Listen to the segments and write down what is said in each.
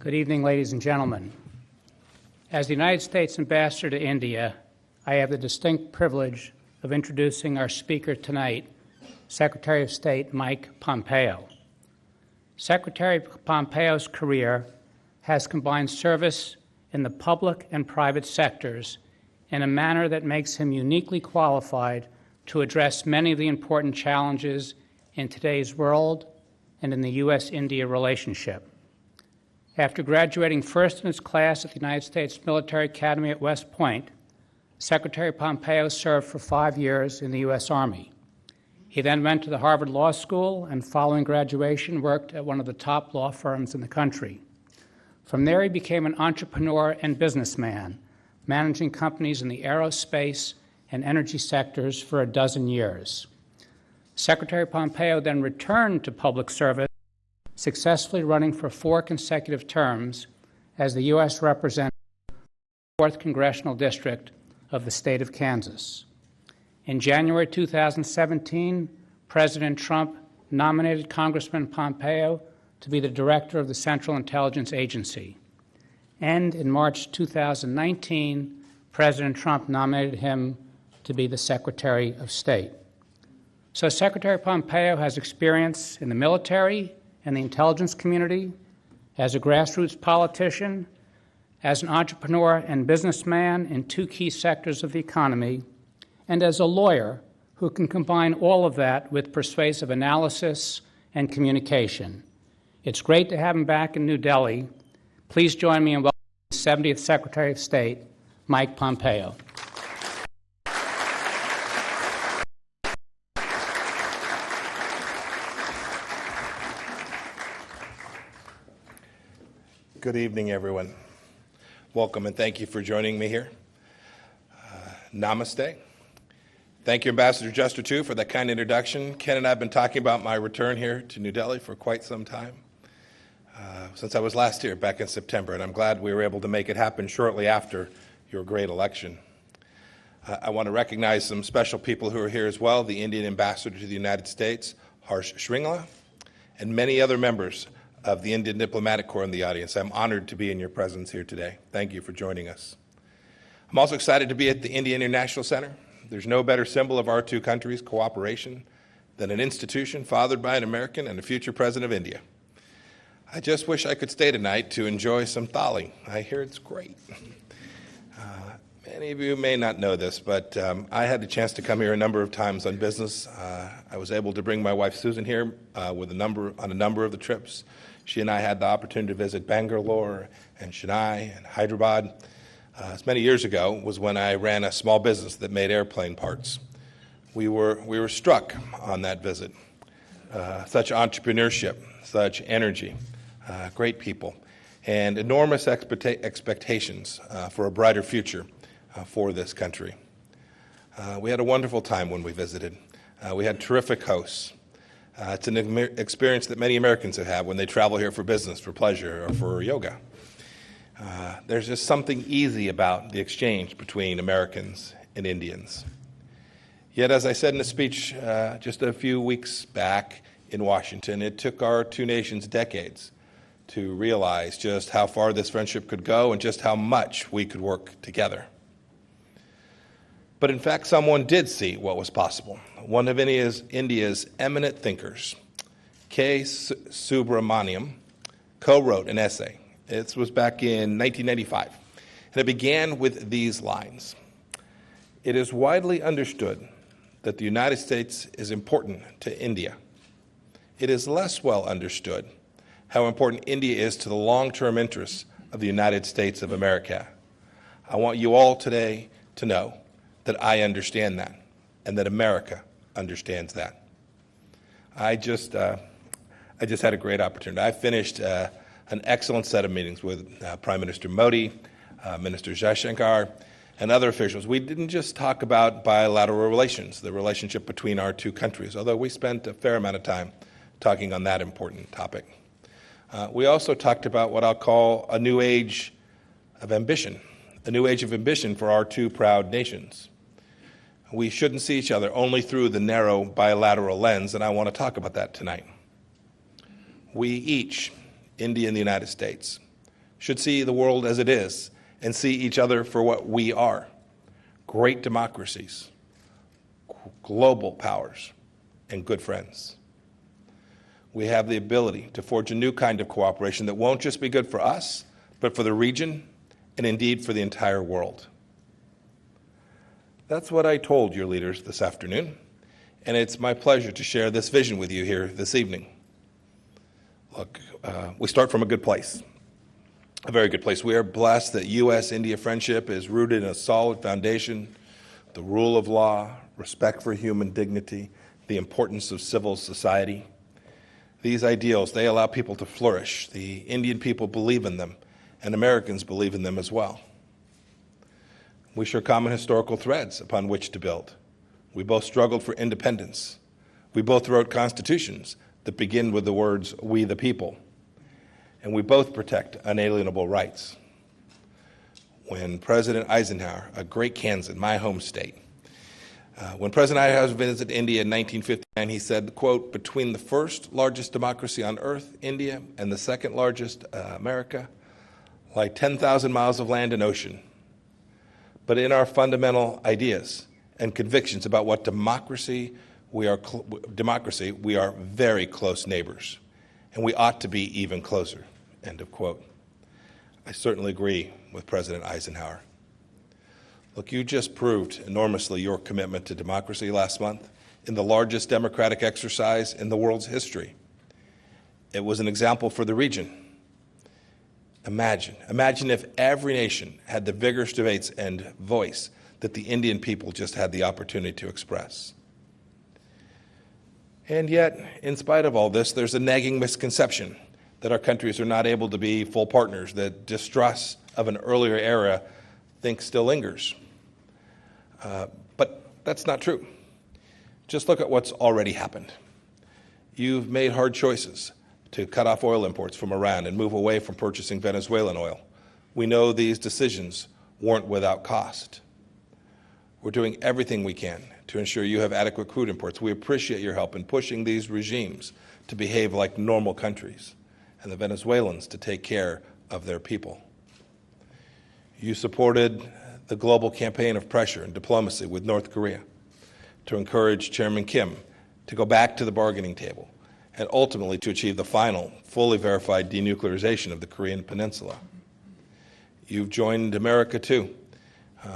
Good evening, ladies and gentlemen. As the United States Ambassador to India, I have the distinct privilege of introducing our speaker tonight, Secretary of State Mike Pompeo. Secretary Pompeo's career has combined service in the public and private sectors in a manner that makes him uniquely qualified to address many of the important challenges in today's world and in the U.S.-India relationship. After graduating first in his class at the United States Military Academy at West Point, Secretary Pompeo served for 5 years in the U.S. Army. He then went to the Harvard Law School and, following graduation, worked at one of the top law firms in the country. From there, he became an entrepreneur and businessman, managing companies in the aerospace and energy sectors for a dozen years. Secretary Pompeo then returned to public service, successfully running for 4 consecutive terms as the U.S. Representative of the 4th Congressional District of the state of Kansas. In January 2017, President Trump nominated Congressman Pompeo to be the director of the Central Intelligence Agency. And in March 2019, President Trump nominated him to be the Secretary of State. So Secretary Pompeo has experience in the military and the intelligence community, as a grassroots politician, as an entrepreneur and businessman in 2 key sectors of the economy, and as a lawyer who can combine all of that with persuasive analysis and communication. It's great to have him back in New Delhi. Please join me in welcoming the 70th Secretary of State, Mike Pompeo. Good evening, everyone. Welcome, and thank you for joining me here. Namaste. Thank you, Ambassador Juster, too, for that kind introduction. Ken and I have been talking about my return here to New Delhi for quite some time, since I was last here back in September, and I'm glad we were able to make it happen shortly after your great election. I want to recognize some special people who are here as well, the Indian Ambassador to the United States, Harsh Shringla, and many other members of the Indian Diplomatic Corps in the audience. I'm honored to be in your presence here today. Thank you for joining us. I'm also excited to be at the India International Center. There's no better symbol of our 2 countries' cooperation than an institution fathered by an American and a future president of India. I just wish I could stay tonight to enjoy some thali. I hear it's great. Many of you may not know this, but I had the chance to come here a number of times on business. I was able to bring my wife Susan here on a number of the trips. She and I had the opportunity to visit Bangalore and Chennai and Hyderabad. As many years ago was when I ran a small business that made airplane parts. We were struck on that visit. Such entrepreneurship, such energy, great people, and enormous expectations for a brighter future for this country. We had a wonderful time when we visited. We had terrific hosts. It's an experience that many Americans have had when they travel here for business, for pleasure, or for yoga. There's just something easy about the exchange between Americans and Indians. Yet, as I said in a speech just a few weeks back in Washington, it took our 2 nations decades to realize just how far this friendship could go and just how much we could work together. But in fact, someone did see what was possible. One of India's eminent thinkers, K. Subramaniam, co-wrote an essay. It was back in 1995, and it began with these lines. It is widely understood that the United States is important to India. It is less well understood how important India is to the long-term interests of the United States of America. I want you all today to know that I understand that, and that America understands that. I just had a great opportunity. I finished an excellent set of meetings with Prime Minister Modi, Minister Jaishankar, and other officials. We didn't just talk about bilateral relations, the relationship between our 2 countries, although we spent a fair amount of time talking on that important topic. We also talked about what I'll call a new age of ambition for our 2 proud nations. We shouldn't see each other only through the narrow bilateral lens, and I want to talk about that tonight. We each, India and the United States, should see the world as it is and see each other for what we are: great democracies, global powers, and good friends. We have the ability to forge a new kind of cooperation that won't just be good for us, but for the region and indeed for the entire world. That's what I told your leaders this afternoon, and it's my pleasure to share this vision with you here this evening. Look, we start from a good place, a very good place. We are blessed that U.S.-India friendship is rooted in a solid foundation: the rule of law, respect for human dignity, the importance of civil society. These ideals, they allow people to flourish. The Indian people believe in them, and Americans believe in them as well. We share common historical threads upon which to build. We both struggled for independence. We both wrote constitutions that begin with the words, "We the people." And we both protect unalienable rights. When President Eisenhower, a great Kansan, my home state, when President Eisenhower visited India in 1959, he said, quote, "Between the first largest democracy on earth, India, and the second largest, America, lie 10,000 miles of land and ocean. But in our fundamental ideas and convictions about what democracy, we are very close neighbors, and we ought to be even closer," end of quote. I certainly agree with President Eisenhower. Look, you just proved enormously your commitment to democracy last month in the largest democratic exercise in the world's history. It was an example for the region. Imagine if every nation had the vigorous debates and voice that the Indian people just had the opportunity to express. And yet, in spite of all this, there's a nagging misconception that our countries are not able to be full partners, that distrust of an earlier era, still lingers. But that's not true. Just look at what's already happened. You've made hard choices to cut off oil imports from Iran and move away from purchasing Venezuelan oil. We know these decisions weren't without cost. We're doing everything we can to ensure you have adequate crude imports. We appreciate your help in pushing these regimes to behave like normal countries and the Venezuelans to take care of their people. You supported the global campaign of pressure and diplomacy with North Korea to encourage Chairman Kim to go back to the bargaining table and ultimately to achieve the final, fully verified denuclearization of the Korean Peninsula. You've joined America, too,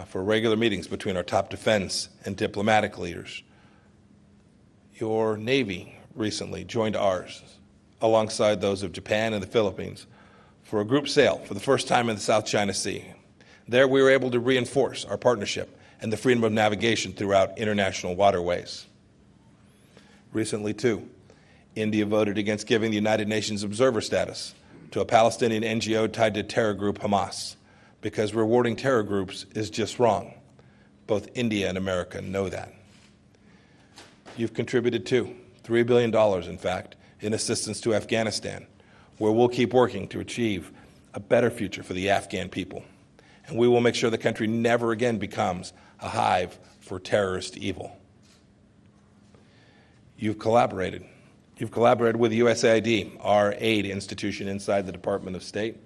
for regular meetings between our top defense and diplomatic leaders. Your Navy recently joined ours, alongside those of Japan and the Philippines, for a group sail for the first time in the South China Sea. There we were able to reinforce our partnership and the freedom of navigation throughout international waterways. Recently, too, India voted against giving the United Nations observer status to a Palestinian NGO tied to terror group Hamas, because rewarding terror groups is just wrong. Both India and America know that. You've contributed, too, $3 billion, in fact, in assistance to Afghanistan, where we'll keep working to achieve a better future for the Afghan people. And we will make sure the country never again becomes a hive for terrorist evil. You've collaborated. You've collaborated with USAID, our aid institution inside the Department of State,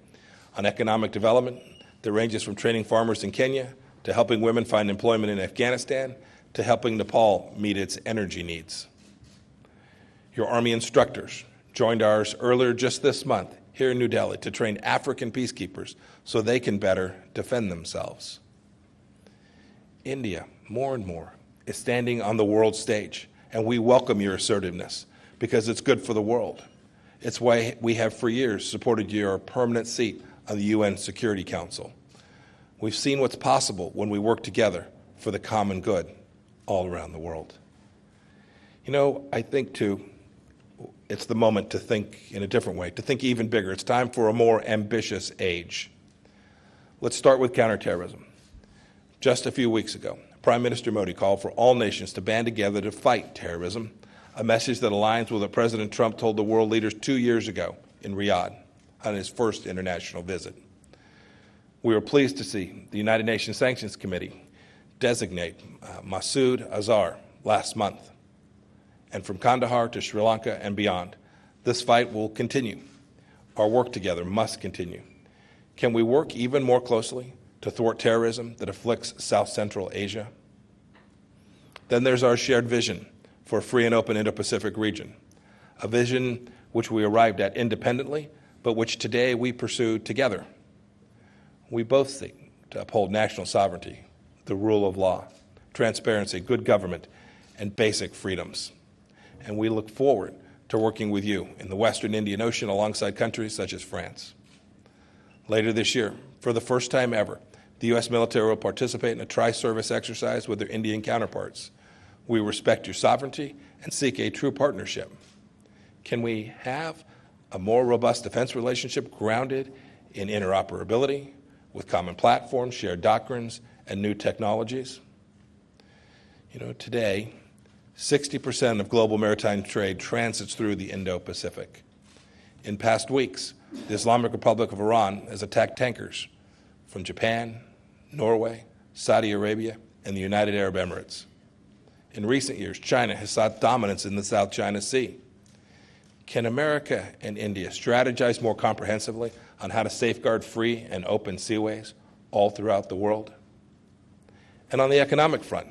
on economic development that ranges from training farmers in Kenya to helping women find employment in Afghanistan to helping Nepal meet its energy needs. Your Army instructors joined ours earlier just this month here in New Delhi to train African peacekeepers so they can better defend themselves. India, more and more, is standing on the world stage, and we welcome your assertiveness because it's good for the world. It's why we have for years supported your permanent seat on the UN Security Council. We've seen what's possible when we work together for the common good all around the world. You know, I think, too, it's the moment to think in a different way, to think even bigger. It's time for a more ambitious age. Let's start with counterterrorism. Just a few weeks ago, Prime Minister Modi called for all nations to band together to fight terrorism, a message that aligns with what President Trump told the world leaders 2 years ago in Riyadh on his first international visit. We were pleased to see the United Nations Sanctions Committee designate Masood Azhar last month. And from Kandahar to Sri Lanka and beyond, this fight will continue. Our work together must continue. Can we work even more closely to thwart terrorism that afflicts South Central Asia? Then there's our shared vision for a free and open Indo-Pacific region, a vision which we arrived at independently, but which today we pursue together. We both seek to uphold national sovereignty, the rule of law, transparency, good government, and basic freedoms. And we look forward to working with you in the Western Indian Ocean alongside countries such as France. Later this year, for the first time ever, the U.S. military will participate in a tri-service exercise with their Indian counterparts. We respect your sovereignty and seek a true partnership. Can we have a more robust defense relationship grounded in interoperability, with common platforms, shared doctrines, and new technologies? Today, 60% of global maritime trade transits through the Indo-Pacific. In past weeks, the Islamic Republic of Iran has attacked tankers from Japan, Norway, Saudi Arabia, and the United Arab Emirates. In recent years, China has sought dominance in the South China Sea. Can America and India strategize more comprehensively on how to safeguard free and open seaways all throughout the world? And on the economic front,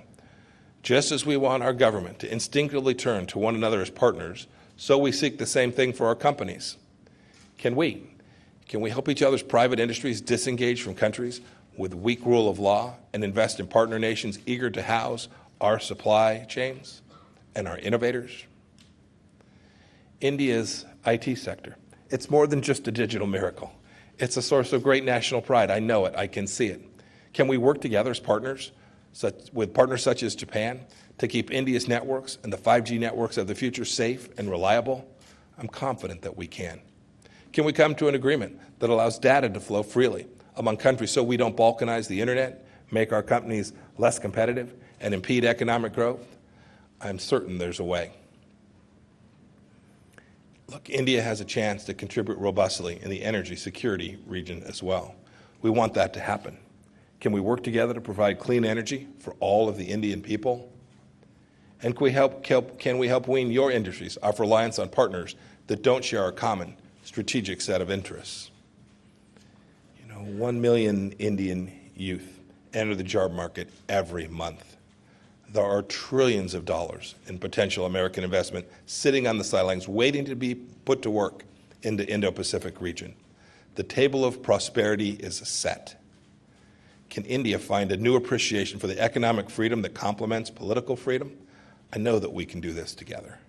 just as we want our government to instinctively turn to one another as partners, so we seek the same thing for our companies. Can we help each other's private industries disengage from countries with weak rule of law and invest in partner nations eager to house our supply chains and our innovators? India's IT sector, it's more than just a digital miracle. It's a source of great national pride. I know it. I can see it. Can we work together as partners, with partners such as Japan, to keep India's networks and the 5G networks of the future safe and reliable? I'm confident that we can. Can we come to an agreement that allows data to flow freely among countries so we don't balkanize the internet, make our companies less competitive, and impede economic growth? I'm certain there's a way. Look, India has a chance to contribute robustly in the energy security region as well. We want that to happen. Can we work together to provide clean energy for all of the Indian people? And can we help wean your industries off reliance on partners that don't share our common strategic set of interests? 1 million Indian youth enter the job market every month. There are trillions of dollars in potential American investment sitting on the sidelines waiting to be put to work in the Indo-Pacific region. The table of prosperity is set. Can India find a new appreciation for the economic freedom that complements political freedom? I know that we can do this together.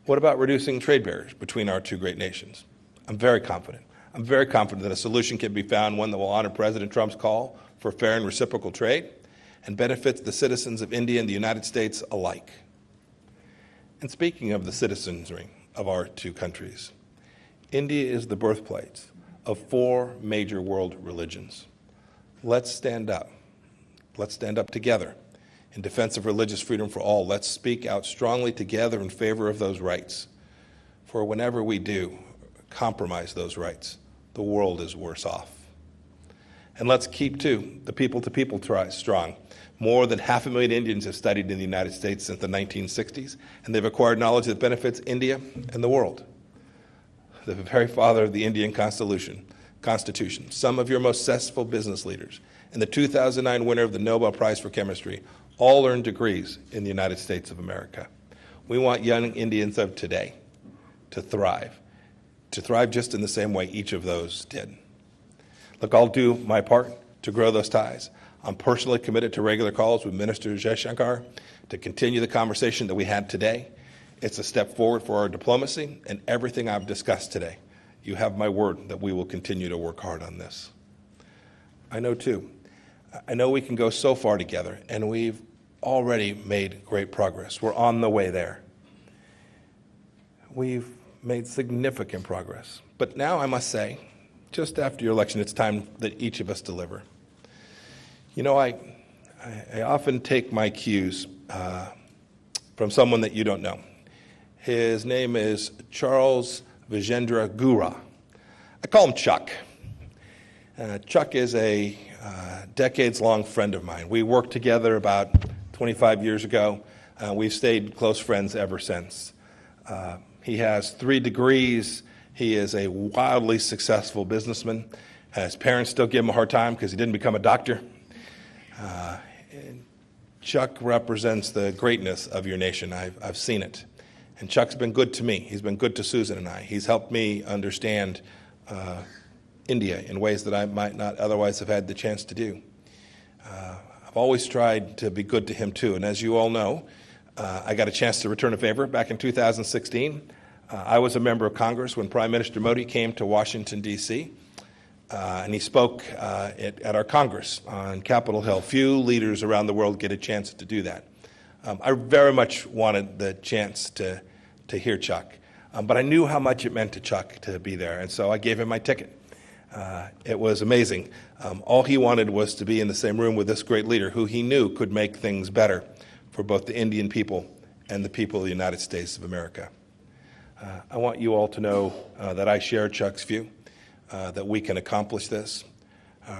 What about reducing trade barriers between our two great nations? I'm very confident. I'm very confident that a solution can be found, one that will honor President Trump's call for fair and reciprocal trade and benefits the citizens of India and the United States alike. And speaking of the citizenry of our two countries, India is the birthplace of 4 major world religions. Let's stand up. Let's stand up together in defense of religious freedom for all. Let's speak out strongly together in favor of those rights. For whenever we do compromise those rights, the world is worse off. And let's keep, too, the people-to-people ties strong. More than 500,000 Indians have studied in the United States since the 1960s, and they've acquired knowledge that benefits India and the world. The very father of the Indian Constitution, some of your most successful business leaders, and the 2009 winner of the Nobel Prize for Chemistry all earned degrees in the United States of America. We want young Indians of today to thrive just in the same way each of those did. Look, I'll do my part to grow those ties. I'm personally committed to regular calls with Minister Jaishankar to continue the conversation that we had today. It's a step forward for our diplomacy and everything I've discussed today. You have my word that we will continue to work hard on this. I know we can go so far together, and we've already made great progress. We're on the way there. We've made significant progress. But now I must say, just after your election, it's time that each of us deliver. I often take my cues from someone that you don't know. His name is Charles Vijendra Gura. I call him Chuck. Chuck is a decades-long friend of mine. We worked together about 25 years ago. We've stayed close friends ever since. He has 3 degrees. He is a wildly successful businessman. His parents still give him a hard time because he didn't become a doctor. And Chuck represents the greatness of your nation. I've seen it. And Chuck's been good to me. He's been good to Susan and I. He's helped me understand India in ways that I might not otherwise have had the chance to do. I've always tried to be good to him, too. And as you all know, I got a chance to return a favor back in 2016. I was a member of Congress when Prime Minister Modi came to Washington, D.C., and he spoke at our Congress on Capitol Hill. Few leaders around the world get a chance to do that. I very much wanted the chance to hear Chuck, but I knew how much it meant to Chuck to be there, and so I gave him my ticket. It was amazing. All he wanted was to be in the same room with this great leader who he knew could make things better for both the Indian people and the people of the United States of America. I want you all to know that I share Chuck's view, that we can accomplish this.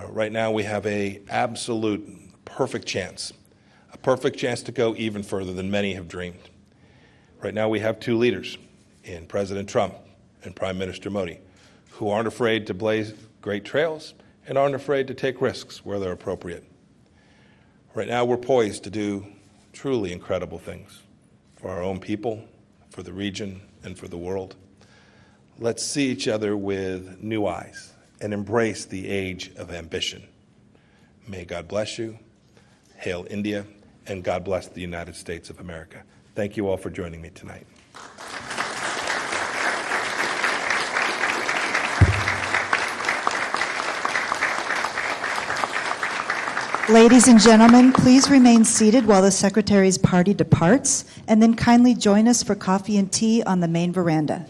Right now we have an absolute perfect chance, a perfect chance to go even further than many have dreamed. Right now we have two leaders in President Trump and Prime Minister Modi who aren't afraid to blaze great trails and aren't afraid to take risks where they're appropriate. Right now we're poised to do truly incredible things for our own people, for the region, and for the world. Let's see each other with new eyes and embrace the age of ambition. May God bless you. Hail India, and God bless the United States of America. Thank you all for joining me tonight. Ladies and gentlemen, please remain seated while the Secretary's party departs, and then kindly join us for coffee and tea on the main veranda.